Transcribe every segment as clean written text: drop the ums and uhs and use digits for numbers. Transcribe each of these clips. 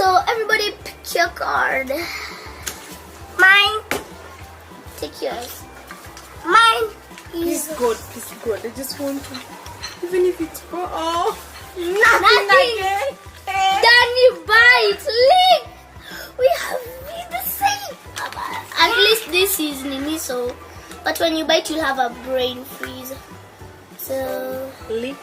So everybody pick your card. Mine. Take yours. Mine is please God. I just want to, even if it's nothing again. Danny bites. Lick. We have been the same. At least this is Nini, so. But when you bite, you'll have a brain freeze. So lick.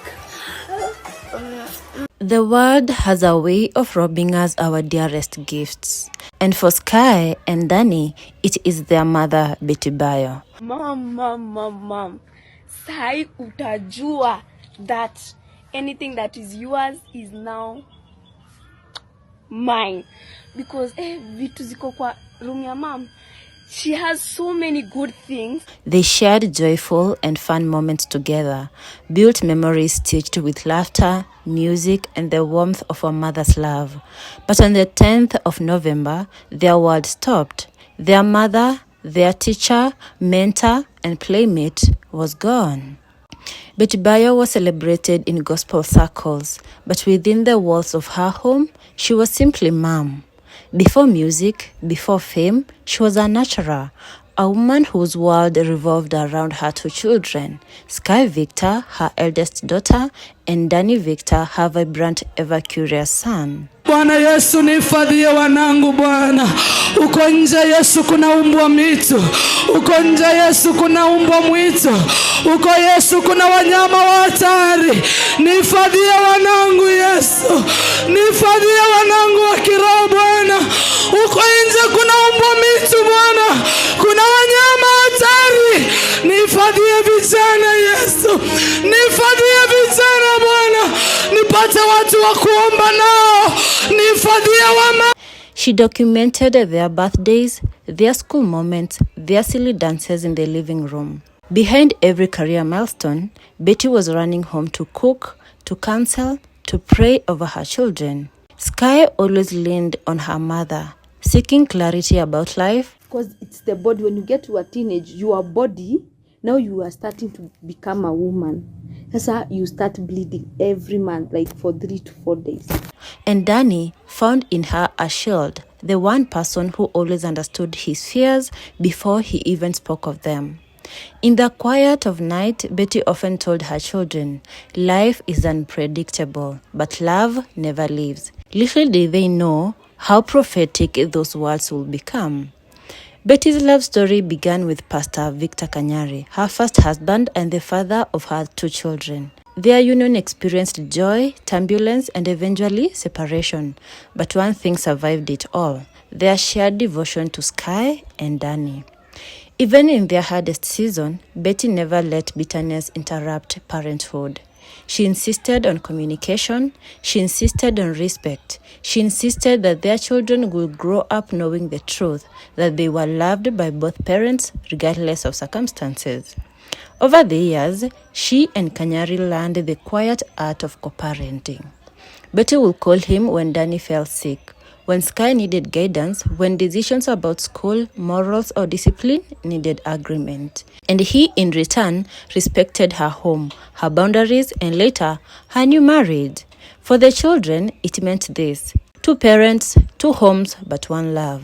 The world has a way of robbing us our dearest gifts. And for Sky and Dani, it is their mother, BAYO. Mom. Sai utajua that anything that is yours is now mine. Because vitu ziko kwa room ya mom. She has so many good things. They shared joyful and fun moments together, built memories stitched with laughter, music, and the warmth of a mother's love. But on the 10th of November, their world stopped. Their mother, their teacher, mentor, and playmate was gone. BAYO was celebrated in gospel circles, but within the walls of her home, she was simply mom. Before music, before fame, she was a nurturer, a woman whose world revolved around her two children, Sky Victor, her eldest daughter, and Dani Victor, her vibrant, ever-curious son. Bwana Yesu nihifadhie wanangu Bwana. Uko nje Yesu kuna umbwa mitu. Uko nje Yesu kuna umbwa mwitu. Uko Yesu kuna wanyama wa hatari. Nihifadhie wanangu Yesu. Nihifadhie wanangu wa kiroho Bwana. Uko nje kuna umbwa mitu Bwana. Kuna wanyama hatari. Nihifadhie vijana Yesu. Nihifadhie vijana Bwana. Nipate watu wa kuomba nao. She documented their birthdays, their school moments, their silly dances in the living room. Behind every career milestone, Betty was running home to cook, to counsel, to pray over her children. Sky always leaned on her mother, seeking clarity about life. Because it's the body, when you get to a teenage, your body, now you are starting to become a woman. That's how you start bleeding every month, like for 3 to 4 days. And Dani found in her a shield, the one person who always understood his fears before he even spoke of them. In the quiet of night, Betty often told her children, life is unpredictable, but love never leaves. Little did they know how prophetic those words will become. Betty's love story began with Pastor Victor Kanyari, her first husband and the father of her 2 children. Their union experienced joy, turbulence, and eventually separation. But one thing survived it all, their shared devotion to Sky and Dani. Even in their hardest season, Betty never let bitterness interrupt parenthood. She insisted on communication, she insisted on respect, she insisted that their children would grow up knowing the truth, that they were loved by both parents regardless of circumstances. Over the years, she and Kanyari learned the quiet art of co-parenting. Betty would call him when Dani fell sick, when Sky needed guidance, when decisions about school, morals, or discipline needed agreement. And he, in return, respected her home, her boundaries, and later, her new marriage. For the children, it meant this: 2 parents, 2 homes, but 1 love.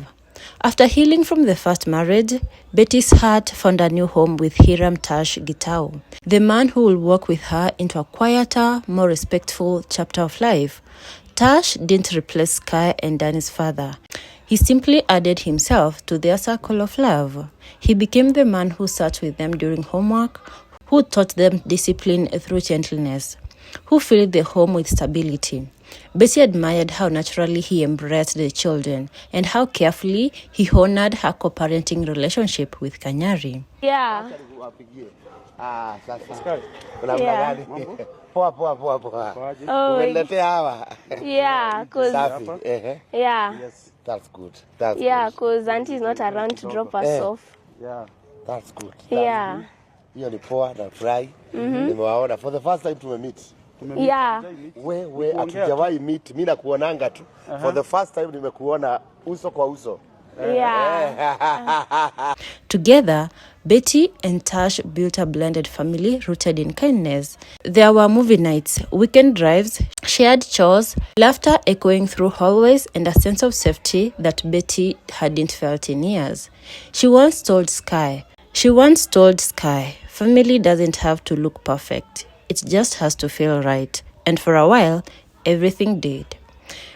After healing from the first marriage, Betty's heart found a new home with Hiram Tash Gitau, the man who will walk with her into a quieter, more respectful chapter of life. Tash didn't replace Sky and Dani's father. He simply added himself to their circle of love. He became the man who sat with them during homework, who taught them discipline through gentleness, who filled the home with stability. Betty admired how naturally he embraced the children and how carefully he honored her co-parenting relationship with Kanyari. Yeah. Oh, yeah, cause yeah, that's good. Yeah, cause auntie is not around to drop us off. Yeah, that's good. Yeah. Hiyo ni poa na fry. Nimewaona for the first time meet. Yeah. We hatujawahi meet. Mimi nakuonanga tu. For the first time nimekuona uso kwa uso. Yeah. Together, Betty and Tash built a blended family rooted in kindness. There were movie nights, weekend drives, shared chores, laughter echoing through hallways, and a sense of safety that Betty hadn't felt in years. She once told Sky, family doesn't have to look perfect. It just has to feel right. And for a while, everything did.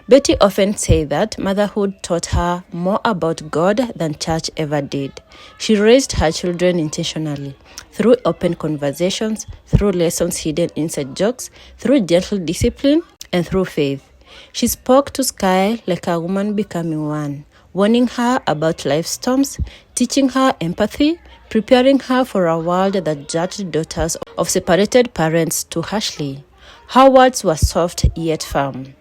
Betty often said that motherhood taught her more about God than church ever did. She raised her children intentionally, through open conversations, through lessons hidden inside jokes, through gentle discipline, and through faith. She spoke to Sky like a woman becoming one, warning her about life storms, teaching her empathy, preparing her for a world that judged daughters of separated parents too harshly. Her words were soft yet firm.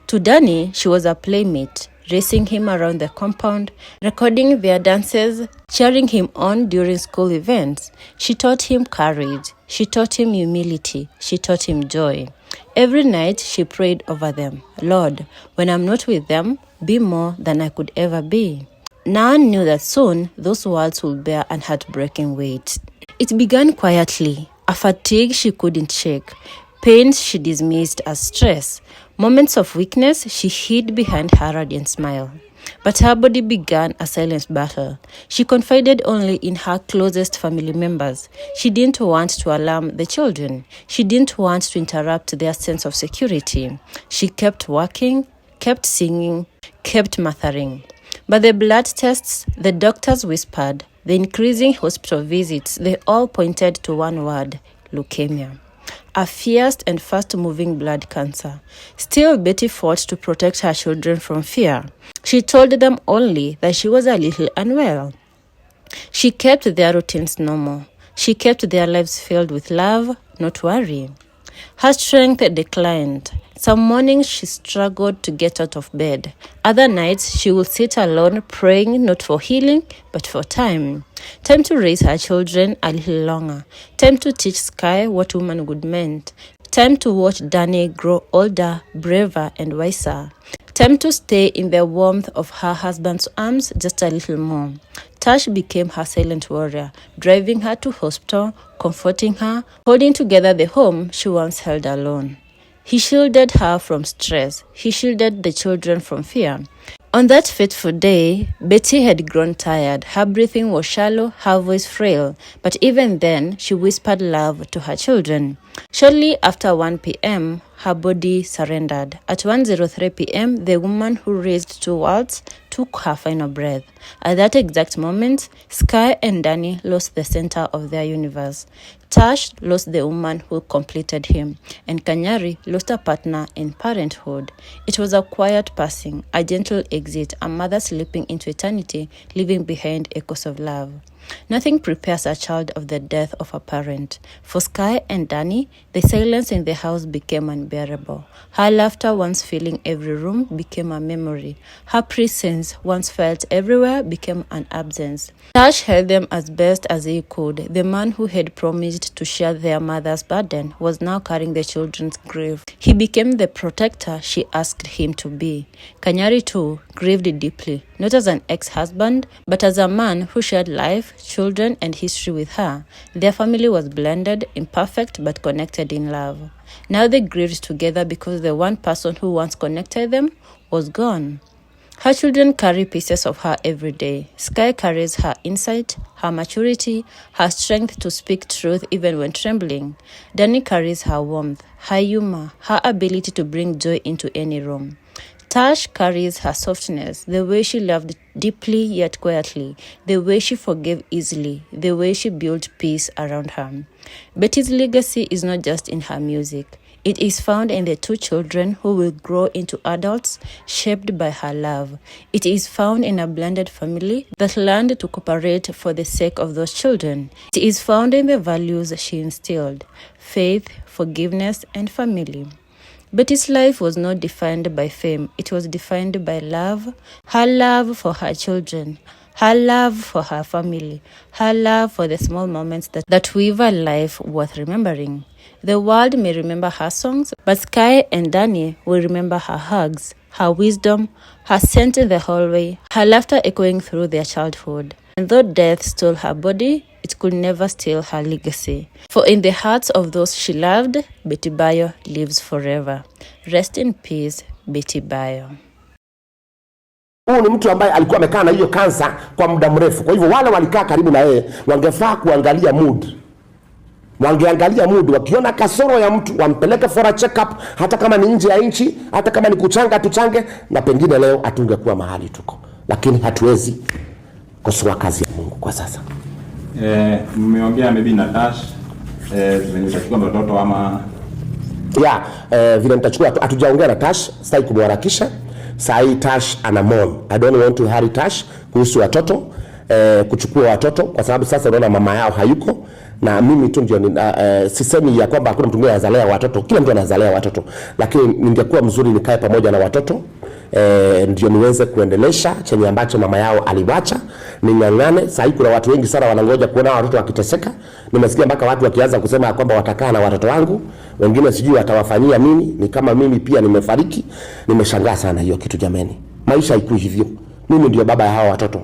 To DANI, she was a playmate, racing him around the compound, recording their dances, cheering him on during school events. She taught him courage. She taught him humility. She taught him joy. Every night, she prayed over them. Lord, when I'm not with them, be more than I could ever be. Nan knew that soon, those words would bear an heartbreaking weight. It began quietly, a fatigue she couldn't shake, pains she dismissed as stress, moments of weakness she hid behind her radiant smile. But her body began a silent battle. She confided only in her closest family members. She didn't want to alarm the children. She didn't want to interrupt their sense of security. She kept working, kept singing, kept mothering. But the blood tests, the doctors whispered, the increasing hospital visits, they all pointed to one word: leukemia. A fierce and fast-moving blood cancer. Still, Betty fought to protect her children from fear. She told them only that she was a little unwell. She kept their routines normal. She kept their lives filled with love, not worry. Her strength declined. Some mornings she struggled to get out of bed. Other nights she would sit alone praying not for healing but for time. Time to raise her children a little longer. Time to teach Sky what womanhood meant. Time to watch DANI grow older, braver and wiser. Time to stay in the warmth of her husband's arms just a little more. Tash became her silent warrior, driving her to hospital, comforting her, holding together the home she once held alone. He shielded her from stress. He shielded the children from fear. On that fateful day, Betty had grown tired. Her breathing was shallow, her voice frail. But even then, she whispered love to her children. Shortly after 1 p.m., her body surrendered. At 1:03 p.m., the woman who raised two worlds took her final breath. At that exact moment, Sky and DANI lost the center of their universe. Tash lost the woman who completed him, and Kanyari lost a partner in parenthood. It was a quiet passing, a gentle exit, a mother slipping into eternity, leaving behind echoes of love. Nothing prepares a child of the death of a parent. For Sky and DANI, the silence in the house became unbearable. Her laughter, once filling every room, became a memory. Her presence, once felt everywhere, became an absence. Tash held them as best as he could. The man who had promised to share their mother's burden was now carrying the children's grief. He became the protector she asked him to be. Kanyari too grieved deeply, not as an ex-husband, but as a man who shared life, children, and history with her. Their family was blended, imperfect, but connected in love. Now they grieved together because the one person who once connected them was gone. Her children carry pieces of her every day. Sky carries her insight, her maturity, her strength to speak truth even when trembling. DANI carries her warmth, her humor, her ability to bring joy into any room. Tash carries her softness, the way she loved deeply yet quietly, the way she forgave easily, the way she built peace around her. Betty's legacy is not just in her music. It is found in the two children who will grow into adults shaped by her love. It is found in a blended family that learned to cooperate for the sake of those children. It is found in the values she instilled: faith, forgiveness, and family. Betty's life was not defined by fame. It was defined by love, her love for her children, her love for her family, her love for the small moments that weave a life worth remembering. The world may remember her songs, but Sky and DANI will remember her hugs, her wisdom, her scent in the hallway, her laughter echoing through their childhood. And though death stole her body, it could never steal her legacy. For in the hearts of those she loved, Betty Bayo lives forever. Rest in peace, Betty Bayo. Huyu ni mtu ambaye alikuwa amekaa na hiyo kansa kwa muda mrefu. Kwa hivyo wale walikaa karibu na yeye wangefaa kuangalia mood. Wangeangalia mood, wakiona kasoro ya mtu wampeleke for a check up, hata kama ni nje ya nchi, hata kama ni kuchanga tuchange, na pengine leo atungekuwa mahali tuko. Lakini hatuwezi kosoa kazi ya Mungu kwa sasa. Mmeongea maybe na Tash tutachukua mtoto ama vile nitachukua, hatujaongea na Tash, sitaki kumharakisha. Sai Tash anamon. I don't want to hurry Tash kuhusu watoto, kuchukua watoto kwa sababu sasa unaona mama yao hayuko, na mimi tu ndio sisemi ya kwamba hakuna mtu mwingine anazalea watoto, kila mtu anazalea watoto, lakini ningekuwa mzuri nikae pamoja na watoto ndio niweze kuendelesha chenye ambacho mama yao aliwacha, ningangane. Sasa kuna watu wengi sana wanangoja kuona watoto wakiteseka. Nimesikia mpaka watu wakianza kusema kwamba watakaa na watoto wangu, wengine sijui watawafanyia nini, ni kama mimi pia nimefariki. Nimeshangaa sana hiyo kitu jameni. Maisha haiko hivyo. Mimi ndio baba ya hawa watoto.